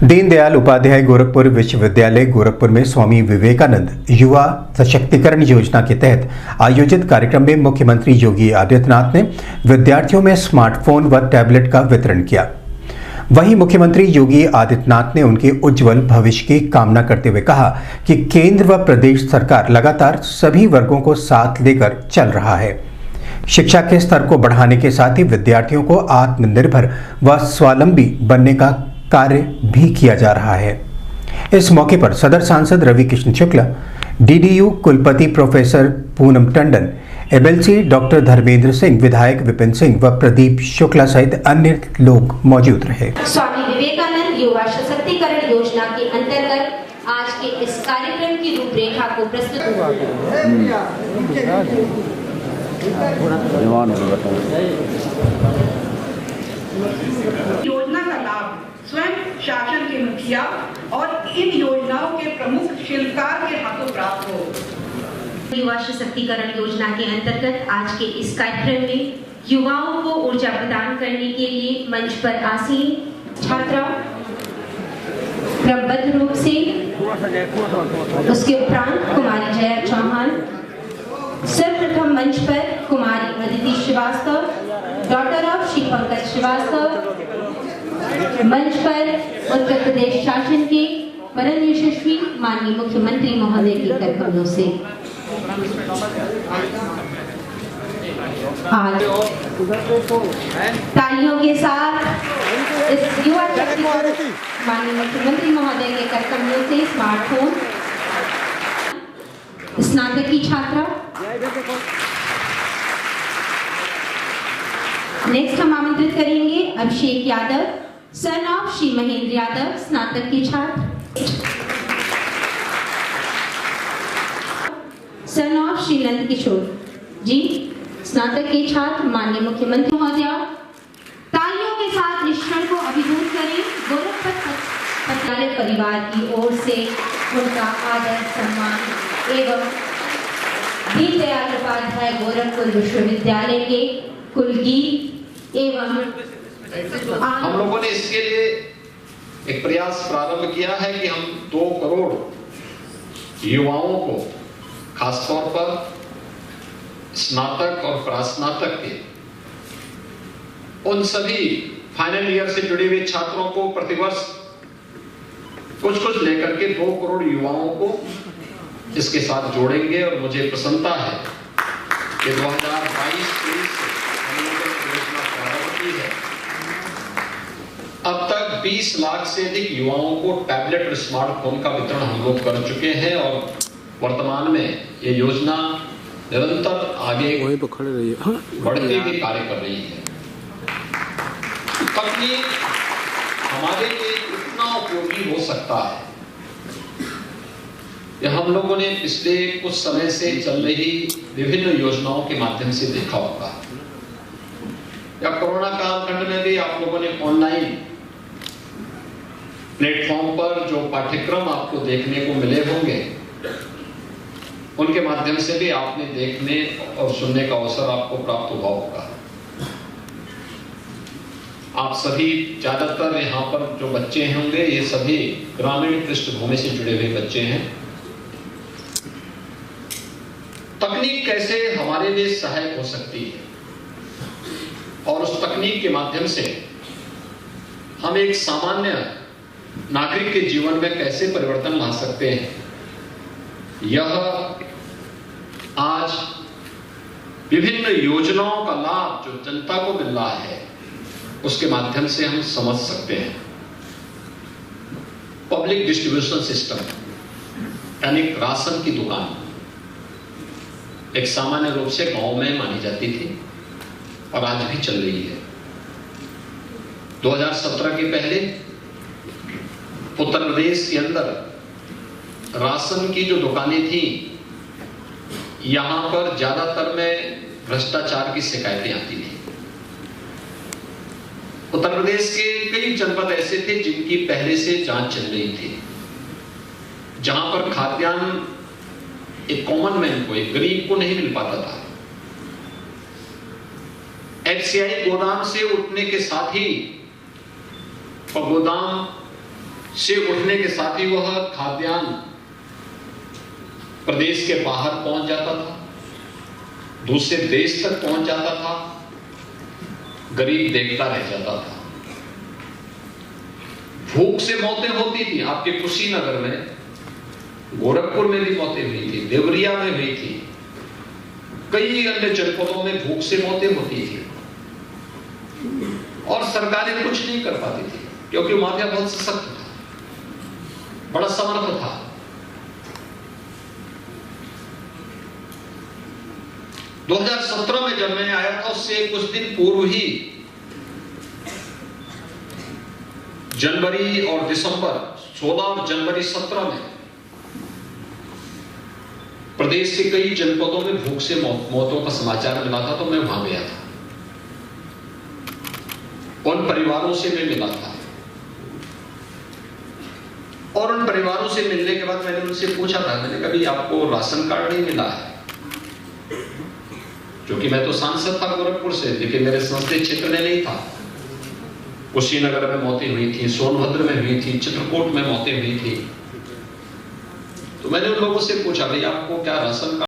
दीनदयाल उपाध्याय गोरखपुर विश्वविद्यालय गोरखपुर में स्वामी विवेकानंद युवा सशक्तिकरण योजना के तहत आयोजित कार्यक्रम में मुख्यमंत्री योगी आदित्यनाथ ने विद्यार्थियों में स्मार्टफोन व टैबलेट का वितरण किया। वहीं मुख्यमंत्री योगी आदित्यनाथ ने उनके उज्जवल भविष्य की कामना करते हुए कहा कि केंद्र व प्रदेश सरकार लगातार सभी वर्गों को साथ लेकर चल रहा है। शिक्षा के स्तर को बढ़ाने के साथ ही विद्यार्थियों को आत्मनिर्भर व स्वावलंबी बनने का कार्य भी किया जा रहा है। इस मौके पर सदर सांसद रवि किशन शुक्ला, डीडीयू कुलपति professor Poonam Tandon, MLC doctor Dharmendra Singh, विधायक विपिन सिंह व प्रदीप शुक्ला सहित अन्य लोग मौजूद रहे। स्वामी विवेकानंद युवा सशक्तिकरण योजना के अंतर्गत आज के इस कार्यक्रम की रूपरेखा को प्रस्तुत योजना का लाभ स्वयं शासन के मुखिया और इन योजनाओं के प्रमुख शिल्पकार के हाथों प्राप्त हो। युवा सशक्तिकरण योजना के अंतर्गत आज के इस कार्यक्रम में युवाओं को ऊर्जा प्रदान करने के लिए मंच पर आसीन छात्रा क्रमबद्ध रूप से, उसके उपरांत कुमारी जया चौहान, सर्वप्रथम मंच पर कुमारी अदिति श्रीवास्तव, डॉक्टर ऑफ श्री पंकज श्रीवास्तव, मंच पर उत्तर प्रदेश शासन के परम यशस्वी माननीय मुख्यमंत्री महोदय के कर कमलों से आज तालियों के साथ इस युवा शक्ति को माननीय मुख्यमंत्री महोदय के कर कमलों से स्मार्टफोन स्नातक की छात्रा। नेक्स्ट हम आमंत्रित करेंगे अभिषेक यादव, सन ऑफ श्री महेंद्र यादव, स्नातक की छात्र, सन ऑफ श्री नंद किशोर जी, स्नातक के छात्र। माननीय मुख्यमंत्री महोदय तालियों के साथ इस क्षण को अभिभूत करें। गोरखपुर पत्रालय परिवार की ओर से उनका आदर सम्मान एवं दीनदयाल उपाध्याय गोरखपुर विश्वविद्यालय के कुलगीत एवं हम लोगों ने इसके लिए एक प्रयास प्रारंभ किया है कि हम 2 करोड़ युवाओं को खासतौर पर स्नातक और प्रास्नातक के उन सभी फाइनल ईयर से जुड़े हुए छात्रों को प्रतिवर्ष कुछ लेकर के 2 करोड़ युवाओं को इसके साथ जोड़ेंगे। और मुझे प्रसन्नता है कि 2022-23 से हम लोगों ने योजना प्रारंभ की है। अब तक 20 लाख से अधिक युवाओं को टैबलेट और स्मार्टफोन का वितरण हम लोग कर चुके हैं और वर्तमान में ये योजना निरंतर आगे बढ़ते हुए कार्य कर रही है। तकनीक हमारे लिए कितना उपयोगी हो सकता है, यह हम लोगों ने पिछले कुछ समय से चल रही विभिन्न योजनाओं के माध्यम से देखा होगा। या कोरोना कालखंड में भी आप लोगों ने ऑनलाइन प्लेटफॉर्म पर जो पाठ्यक्रम आपको देखने को मिले होंगे, उनके माध्यम से भी आपने देखने और सुनने का अवसर आपको प्राप्त हुआ होगा। आप सभी ज्यादातर यहाँ पर जो बच्चे होंगे ये सभी ग्रामीण पृष्ठभूमि से जुड़े हुए बच्चे हैं। तकनीक कैसे हमारे लिए सहायक हो सकती है और उस तकनीक के माध्यम से हम एक सामान्य नागरिक के जीवन में कैसे परिवर्तन ला सकते हैं, यह आज विभिन्न योजनाओं का लाभ जो जनता को मिल रहा है उसके माध्यम से हम समझ सकते हैं। पब्लिक डिस्ट्रीब्यूशन सिस्टम यानी राशन की दुकान एक सामान्य रूप से गांव में मानी जाती थी और आज भी चल रही है। 2017 के पहले उत्तर प्रदेश के अंदर राशन की जो दुकानें थी, यहां पर ज्यादातर में भ्रष्टाचार की शिकायतें आती थी। उत्तर प्रदेश के कई जनपद ऐसे थे जिनकी पहले से जांच चल रही थी, जहां पर खाद्यान्न एक कॉमन मैन को, एक गरीब को नहीं मिल पाता था। एफसीआई गोदाम से उठने के साथ ही और गोदाम से उठने के साथ ही वह खाद्यान्न प्रदेश के बाहर पहुंच जाता था, दूसरे देश तक पहुंच जाता था, गरीब देखता रह जाता था। भूख से मौतें होती थी। आपके कुशीनगर में, गोरखपुर में भी मौतें हुई थी, देवरिया में हुई थी, कई अन्य जनपदों में भूख से मौतें होती थी और सरकारें कुछ नहीं कर पाती थी क्योंकि माफिया बहुत सशक्त था, बड़ा समर्थ था। दो 2017 में जब मैं आया था उससे कुछ दिन पूर्व ही जनवरी और दिसंबर 16 और जनवरी 17 में प्रदेश के कई जनपदों में भूख से मौतों का समाचार मिला था, तो मैं वहां गया था, उन परिवारों से मैं मिला था और उन परिवारों से मिलने के बाद मैंने उनसे पूछा था, मैंने कभी आपको राशन कार्ड नहीं मिला है? क्योंकि मैं तो सांसद था गोरखपुर से, लेकिन मेरे संसदीय क्षेत्र में नहीं था। कुशीनगर में मौतें हुई थी, सोनभद्र में हुई थी, चित्रकूट में मौतें हुई थी। तो मैंने उन लोगों से पूछा, भाई आपको क्या राशन कार्ड